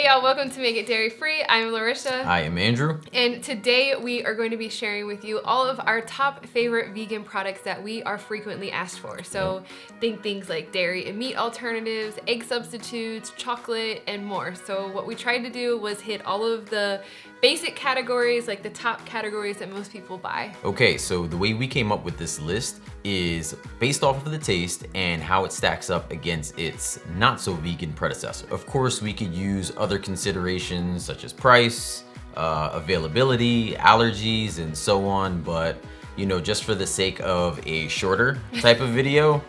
y'all, welcome to Make It Dairy Free. I'm Larissa. I am Andrew. And today we are going to be sharing with you all of our top favorite vegan products that we are frequently asked for. So think things like dairy and meat alternatives, egg substitutes, chocolate, and more. So what we tried to do was hit all of the basic categories, like the top categories that most people buy. Okay, so the way we came up with this list is based off of the taste and how it stacks up against its not so vegan predecessor. Of course, we could use other considerations such as price, availability, allergies, and so on, but you know, just for the sake of a shorter type of video,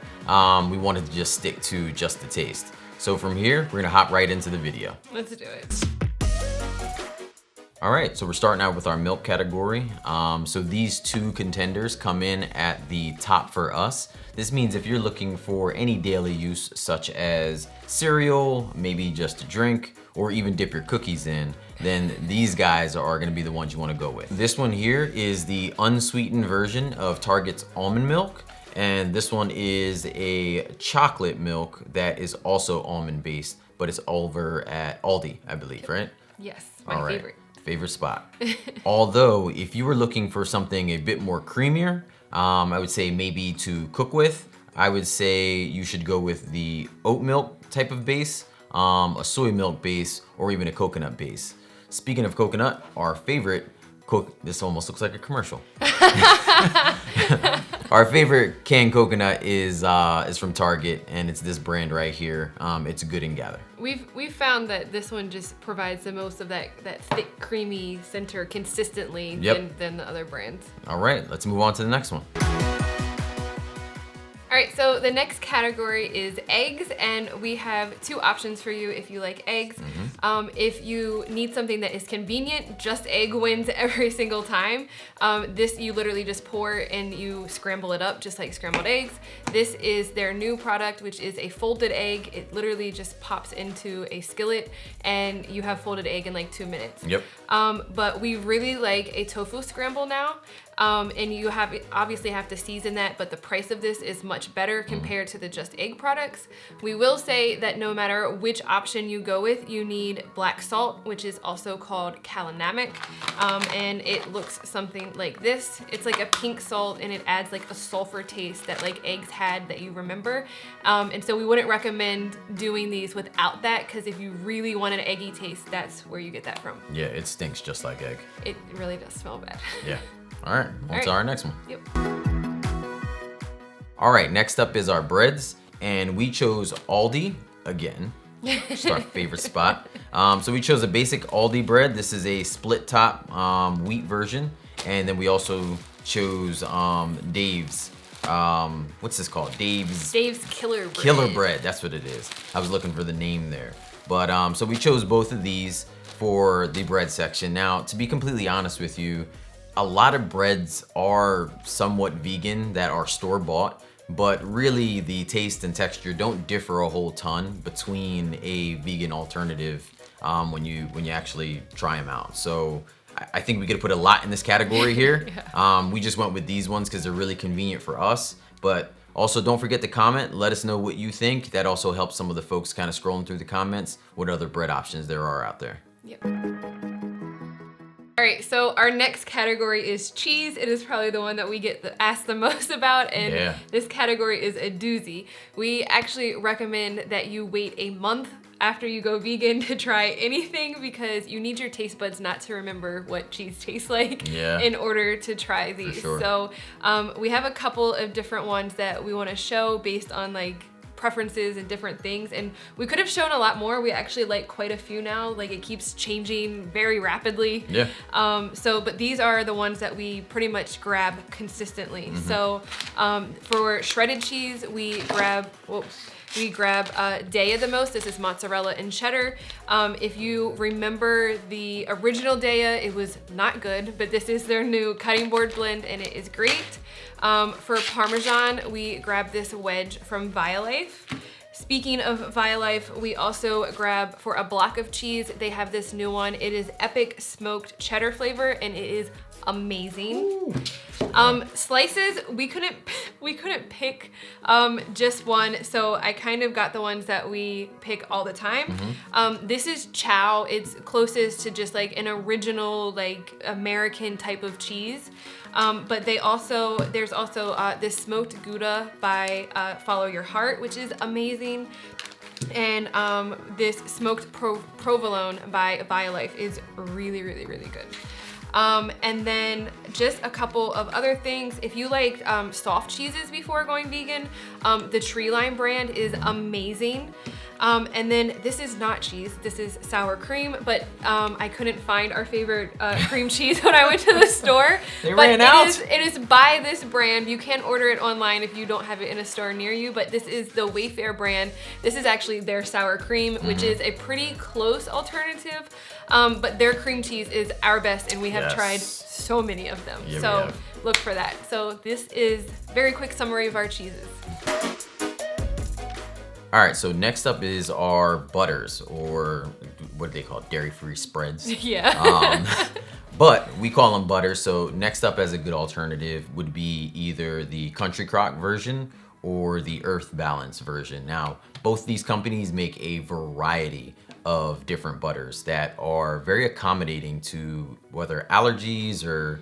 we wanted to just stick to just the taste. So from here, we're gonna hop right into the video. Let's do it. All right, so we're starting out with our milk category. So these two contenders come in at the top for us. This means if you're looking for any daily use, such as cereal, maybe just a drink, or even dip your cookies in, then these guys are gonna be the ones you wanna go with. This one here is the unsweetened version of Target's almond milk. And this one is a chocolate milk that is also almond based, but it's over at Aldi, I believe, right? Yes, my favorite. Favorite spot. Although, if you were looking for something a bit more creamier, I would say maybe to cook with, I would say you should go with the oat milk type of base, a soy milk base, or even a coconut base. Speaking of coconut, our favorite this almost looks like a commercial. Our favorite canned coconut is from Target, and it's this brand right here. It's Good and Gather. We've found that this one just provides the most of that thick, creamy center consistently than the other brands. All right, let's move on to the next one. All right, so the next category is eggs, and we have two options for you if you like eggs. If you need something that is convenient, just egg wins every single time. This you literally just pour and you scramble it up just like scrambled eggs. This is their new product, which is a folded egg. It literally just pops into a skillet and you have folded egg in like 2 minutes. Yep. But we really like a tofu scramble now. And you obviously have to season that, but the price of this is much better compared to the just egg products. We will say that no matter which option you go with, you need black salt, which is also called kalonamic, and it looks something like this. It's like a pink salt, and it adds like a sulfur taste that like eggs had that you remember. And so we wouldn't recommend doing these without that, because if you really want an eggy taste, that's where you get that from. Yeah, it stinks just like egg. It really does smell bad. Yeah. All right, on to our next one. Yep. All right, next up is our breads, and we chose Aldi again. Just our favorite spot. So we chose a basic Aldi bread. This is a split top wheat version, and then we also chose Dave's. What's this called? Dave's Killer Bread. Killer Bread. That's what it is. I was looking for the name there, but so we chose both of these for the bread section. Now, to be completely honest with you, a lot of breads are somewhat vegan that are store-bought, but really the taste and texture don't differ a whole ton between a vegan alternative when you actually try them out. So I think we could put a lot in this category here. We just went with these ones because they're really convenient for us. But also don't forget to comment. Let us know what you think. That also helps some of the folks kind of scrolling through the comments what other bread options there are out there. Yep. All right, so our next category is cheese. It is probably the one that we get asked the most about, and this category is a doozy. We actually recommend that you wait a month after you go vegan to try anything, because you need your taste buds not to remember what cheese tastes like in order to try these. For sure. So we have a couple of different ones that we want to show based on like preferences and different things, and we could have shown a lot more. We actually like quite a few now. Like, it keeps changing very rapidly. But these are the ones that we pretty much grab consistently. So for shredded cheese, we grab Deli the most. This is mozzarella and cheddar. If you remember the original Deli, it was not good, but this is their new cutting board blend, and it is great. For Parmesan, we grab this wedge from Violife. Speaking of Violife, we also grab, for a block of cheese, they have this new one. It is epic smoked cheddar flavor, and it is amazing. Ooh. Slices, we couldn't pick just one, so I kind of got the ones that we pick all the time. This is chow. It's closest to just like an original like American type of cheese. But there's also this smoked Gouda by Follow Your Heart, which is amazing. And this smoked provolone by BioLife is really, really, really good. And then just a couple of other things. If you like soft cheeses before going vegan, the Tree Line brand is amazing. And then this is not cheese, this is sour cream, but I couldn't find our favorite cream cheese when I went to the store. They ran out. It is by this brand. You can order it online if you don't have it in a store near you, but this is the Wayfair brand. This is actually their sour cream, which is a pretty close alternative, but their cream cheese is our best, and we have tried so many of them. Yeah, so look for that. So this is very quick summary of our cheeses. All right, so next up is our butters, or what do they call it? Dairy-free spreads. Yeah. But we call them butters. So next up as a good alternative would be either the Country Crock version or the Earth Balance version. Now, both these companies make a variety of different butters that are very accommodating to whether allergies or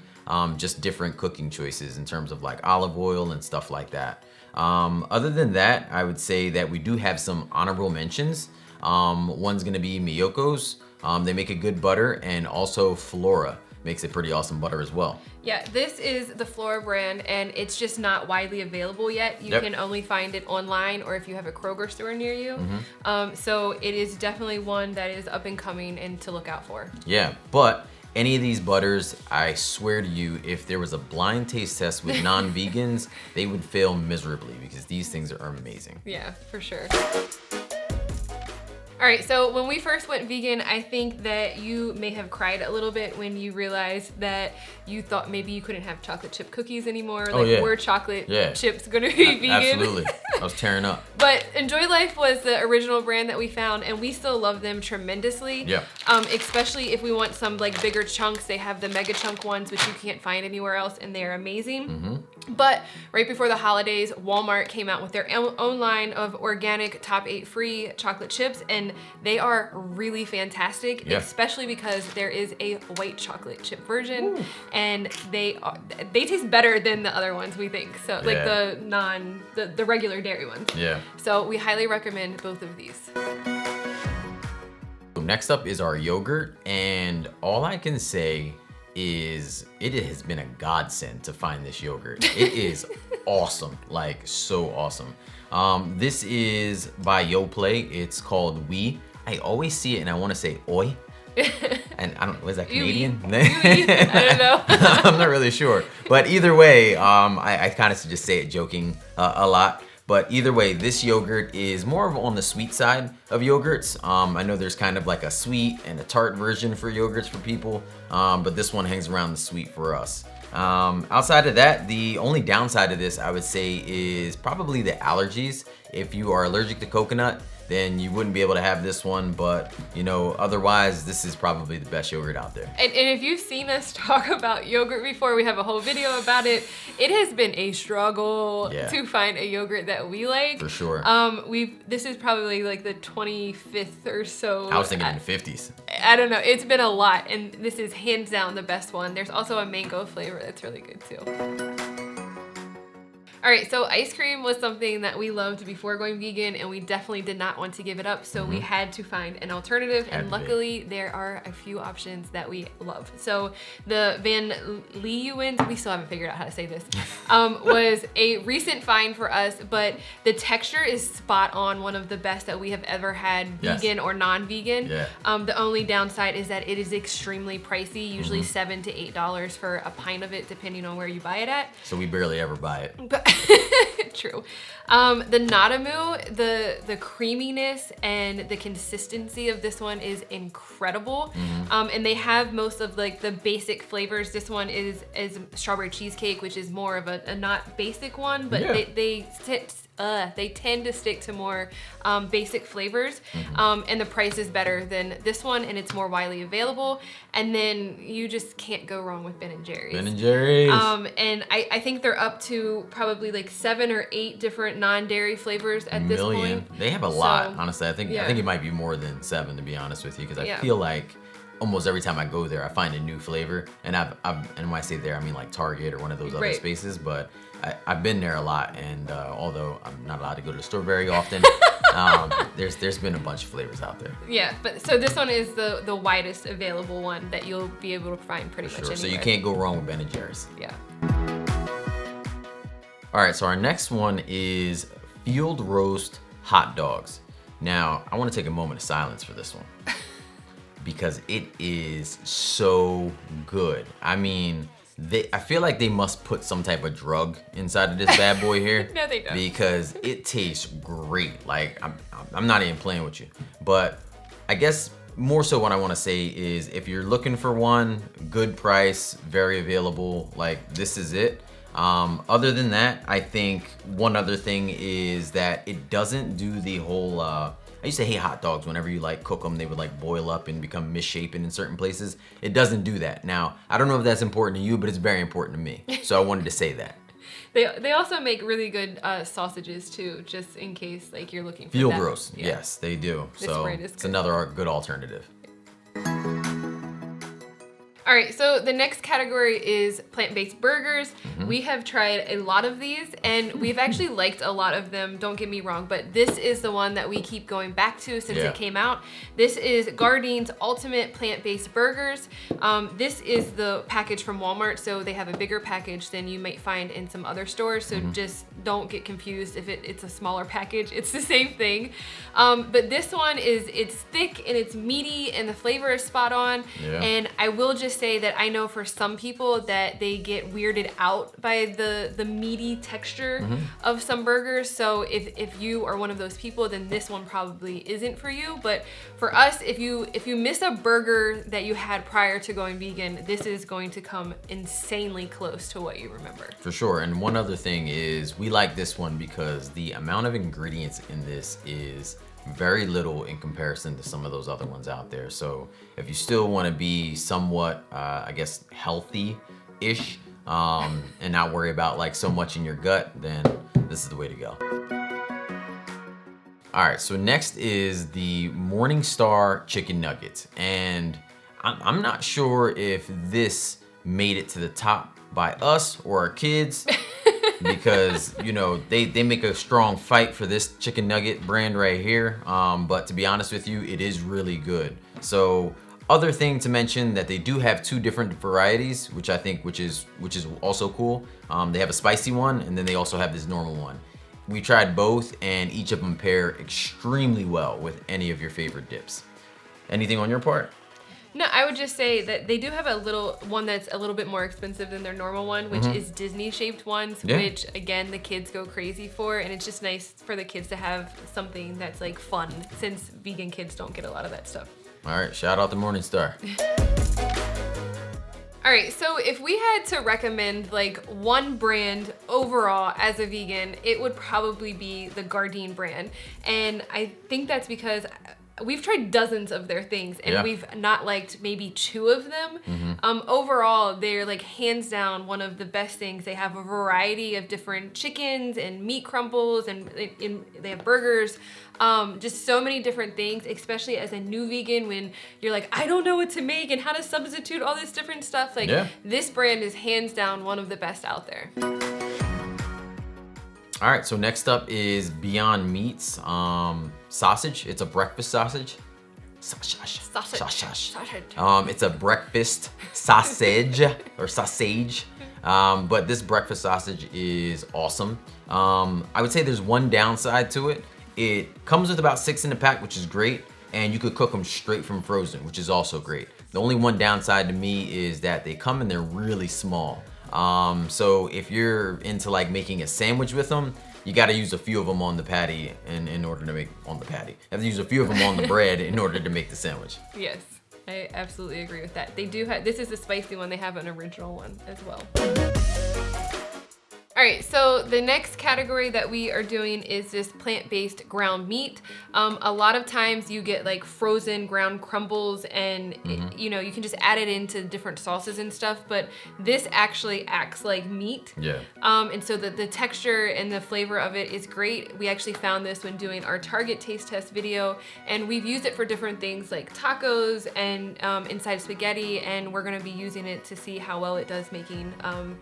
just different cooking choices in terms of like olive oil and stuff like that. Other than that, I would say that we do have some honorable mentions. One's gonna be Miyoko's. They make a good butter, and also Flora makes a pretty awesome butter as well. Yeah, this is the Flora brand, and it's just not widely available yet. You can only find it online or if you have a Kroger store near you. So it is definitely one that is up and coming and to look out for. Yeah, but any of these butters, I swear to you, if there was a blind taste test with non-vegans, they would fail miserably because these things are amazing. Yeah, for sure. All right, so when we first went vegan, I think that you may have cried a little bit when you realized that you thought maybe you couldn't have chocolate chip cookies anymore. Like, were chocolate chips gonna be vegan? Absolutely, I was tearing up. But Enjoy Life was the original brand that we found, and we still love them tremendously. Yeah. Especially if we want some like bigger chunks, they have the mega chunk ones, which you can't find anywhere else, and they're amazing. But right before the holidays, Walmart came out with their own line of organic top 8 free chocolate chips, and they are really fantastic, especially because there is a white chocolate chip version, and they taste better than the other ones, we think. So like the regular dairy ones. Yeah. So we highly recommend both of these. Next up is our yogurt, and all I can say is it has been a godsend to find this yogurt. It is awesome, like so awesome. This is by Yoplait. It's called Oui. I always see it and I want to say Oi. And I don't, was that Canadian? I don't know. I'm not really sure. But either way, I kind of just say it joking a lot. But either way, this yogurt is more of on the sweet side of yogurts. I know there's kind of like a sweet and a tart version for yogurts for people, but this one hangs around the sweet for us. Outside of that, the only downside of this, I would say, is probably the allergies. If you are allergic to coconut, then you wouldn't be able to have this one, but you know, otherwise this is probably the best yogurt out there. And if you've seen us talk about yogurt before, we have a whole video about it. It has been a struggle to find a yogurt that we like. For sure. This is probably like the 25th or so. I was thinking in the 50s. I don't know, it's been a lot, and this is hands down the best one. There's also a mango flavor that's really good too. All right, so ice cream was something that we loved before going vegan, and we definitely did not want to give it up, so we had to find an alternative, and luckily there are a few options that we love. So the Van Leeuwen's, we still haven't figured out how to say this, was a recent find for us, but the texture is spot on, one of the best that we have ever had, vegan or non-vegan. The only downside is that it is extremely pricey, usually $7 to $8 for a pint of it, depending on where you buy it at. So we barely ever buy it. True. The Nadamu, the creaminess and the consistency of this one is incredible. And they have most of like the basic flavors. This one is strawberry cheesecake, which is more of a not basic one, but they sit they tend to stick to more basic flavors, and the price is better than this one, and it's more widely available. And then you just can't go wrong with Ben and Jerry's. Ben and Jerry's. And I think they're up to probably like 7 or 8 different non-dairy flavors at this point. They have a lot, honestly. I think it might be more than 7, to be honest with you, because I feel like almost every time I go there, I find a new flavor. And and when I say there, I mean like Target or one of those other spaces. But I've been there a lot, and although I'm not allowed to go to the store very often, there's been a bunch of flavors out there. Yeah, but so this one is the widest available one that you'll be able to find pretty much anywhere. So you can't go wrong with Ben and Jerry's. Yeah. All right, so our next one is field roast hot dogs. Now, I want to take a moment of silence for this one because it is so good. I mean, I feel like they must put some type of drug inside of this bad boy here. No, they don't. Because it tastes great. Like, I'm not even playing with you. But I guess more so what I want to say is if you're looking for one, good price, very available, like this is it. Other than that, I think one other thing is that it doesn't do the whole, I used to hate hot dogs whenever you like cook them, they would like boil up and become misshapen in certain places. It doesn't do that. Now, I don't know if that's important to you, but it's very important to me. So I wanted to say that. They also make really good sausages too, just in case like you're looking for field that. roast. Yeah. Yes, they do. So it's another good alternative. All right, so the next category is plant-based burgers. We have tried a lot of these, and we've actually liked a lot of them, don't get me wrong, but this is the one that we keep going back to since it came out. This is Gardein's Ultimate Plant-Based Burgers. This is the package from Walmart, so they have a bigger package than you might find in some other stores, so just don't get confused if it's a smaller package. It's the same thing. But this one it's thick and it's meaty and the flavor is spot on. And I will just say that I know for some people that they get weirded out by the meaty texture of some burgers. So if you are one of those people, then this one probably isn't for you. But for us, if you miss a burger that you had prior to going vegan, this is going to come insanely close to what you remember. For sure. And one other thing is we like this one because the amount of ingredients in this is very little in comparison to some of those other ones out there. So if you still want to be somewhat, I guess, healthy-ish and not worry about like so much in your gut, then this is the way to go. All right, so next is the Morningstar Chicken Nuggets. And I'm not sure if this made it to the top by us or our kids. Because, you know, they make a strong fight for this chicken nugget brand right here. But to be honest with you, it is really good. So other thing to mention that they do have 2 different varieties, which I think which is also cool. They have a spicy one, and then they also have this normal one. We tried both, and each of them pair extremely well with any of your favorite dips. Anything on your part? No, I would just say that they do have a little one that's a little bit more expensive than their normal one, which is Disney-shaped ones, which again the kids go crazy for, and it's just nice for the kids to have something that's like fun, since vegan kids don't get a lot of that stuff. All right, shout out to Morningstar. All right, so if we had to recommend like one brand overall as a vegan, it would probably be the Gardein brand, and I think that's because we've tried dozens of their things and we've not liked maybe 2 of them. Overall, they're like hands down one of the best things. They have a variety of different chickens and meat crumbles, and they have burgers. Just so many different things, especially as a new vegan when you're like, I don't know what to make and how to substitute all this different stuff. Like this brand is hands down one of the best out there. All right, so next up is Beyond Meat's sausage. It's a breakfast sausage. Sausage. It's a breakfast sausage or sausage. But this breakfast sausage is awesome. I would say there's one downside to it. It comes with about 6 in the pack, which is great. And you could cook them straight from frozen, which is also great. The only one downside to me is that they come and they're really small. So if you're into like making a sandwich with them, you got to use a few of them on the patty in order to make on the patty. You have to use a few of them on the bread in order to make the sandwich. Yes, I absolutely agree with that. They do have, this is the spicy one. They have an original one as well. All right, so the next category that we are doing is this plant-based ground meat. A lot of times you get like frozen ground crumbles and you know, you can just add it into different sauces and stuff, but this actually acts like meat. Yeah. And so the texture and the flavor of it is great. We actually found this when doing our Target taste test video, and we've used it for different things like tacos and inside spaghetti, and we're gonna be using it to see how well it does making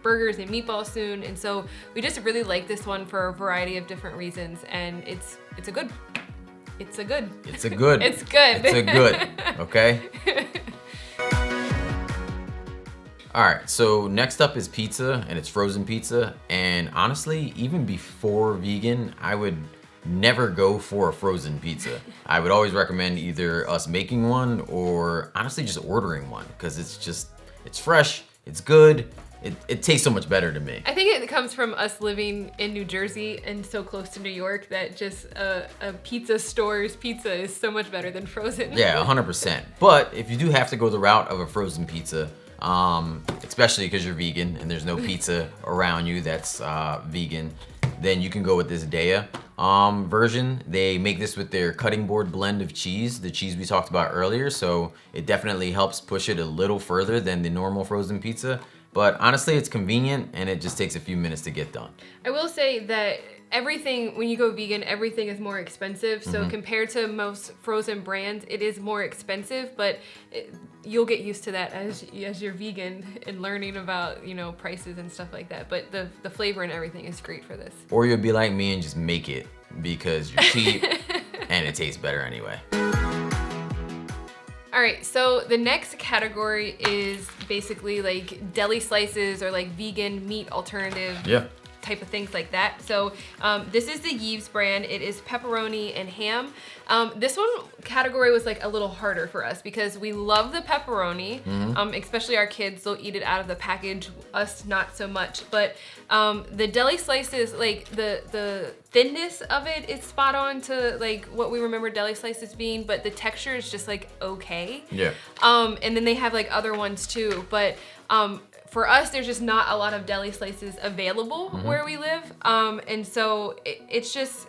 burgers and meatballs soon. And so we just really like this one for a variety of different reasons, and it's a good. It's a good. It's a good. It's good. It's a good. Okay. All right, so next up is pizza, and it's frozen pizza. And honestly, even before vegan, I would never go for a frozen pizza. I would always recommend either us making one or honestly just ordering one, because it's fresh, it's good. It tastes so much better to me. I think it comes from us living in New Jersey and so close to New York that just a pizza store's pizza is so much better than frozen. Yeah, 100%. But if you do have to go the route of a frozen pizza, especially because you're vegan and there's no pizza around you that's vegan, then you can go with this Deli version. They make this with their cutting board blend of cheese, the cheese we talked about earlier, so it definitely helps push it a little further than the normal frozen pizza. But honestly, it's convenient and it just takes a few minutes to get done. I will say that everything, when you go vegan, everything is more expensive. So compared to most frozen brands, it is more expensive, but you'll get used to that as you're vegan and learning about, you know, prices and stuff like that. But the flavor and everything is great for this. Or you'll be like me and just make it because you're cheap and it tastes better anyway. All right, so the next category is basically like deli slices or like vegan meat alternative type of things like that. So this is the Yves brand. It is pepperoni and ham. This one category was like a little harder for us because we love the pepperoni, especially our kids, they'll eat it out of the package, us not so much. But the deli slices, like the thinness of it is spot on to like what we remember deli slices being, but the texture is just like okay. Yeah. And then they have like other ones too, but for us, there's just not a lot of deli slices available where we live. And so it's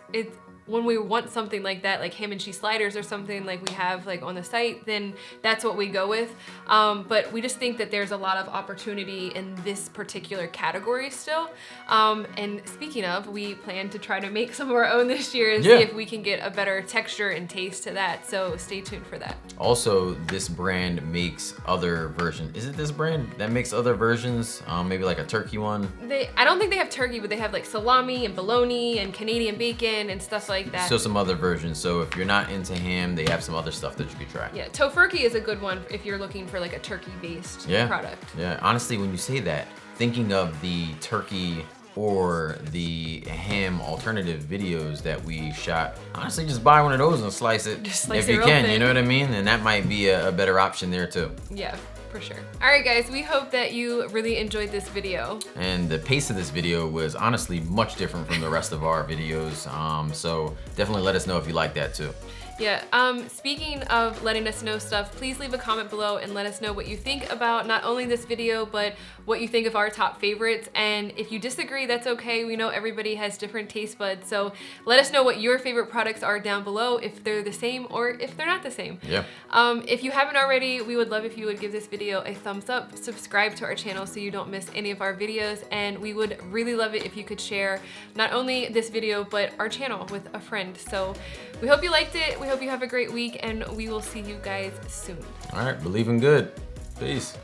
when we want something like that, like ham and cheese sliders or something like we have like on the site, then that's what we go with. But we just think that there's a lot of opportunity in this particular category still. And speaking of, we plan to try to make some of our own this year and see if we can get a better texture and taste to that. So stay tuned for that. Also, this brand makes other versions. Is it this brand that makes other versions? Maybe like a turkey one? I don't think they have turkey, but they have like salami and bologna and Canadian bacon and stuff like that. Still some other versions. So if you're not into ham, they have some other stuff that you could try. Yeah, tofurkey is a good one if you're looking for like a turkey-based product. Yeah, honestly, when you say that, thinking of the turkey or the ham alternative videos that we shot, honestly, just buy one of those and slice it if you can, you know what I mean? And that might be a better option there too. Yeah, for sure. All right, guys, we hope that you really enjoyed this video. And the pace of this video was honestly much different from the rest of our videos. So definitely let us know if you like that too. Yeah, speaking of letting us know stuff, please leave a comment below and let us know what you think about not only this video, but what you think of our top favorites. And if you disagree, that's okay. We know everybody has different taste buds. So let us know what your favorite products are down below, if they're the same or if they're not the same. Yeah. If you haven't already, we would love if you would give this video a thumbs up, subscribe to our channel so you don't miss any of our videos. And we would really love it if you could share not only this video, but our channel with a friend. So we hope you liked it. We hope you have a great week, and we will see you guys soon. All right, believe in good. Peace.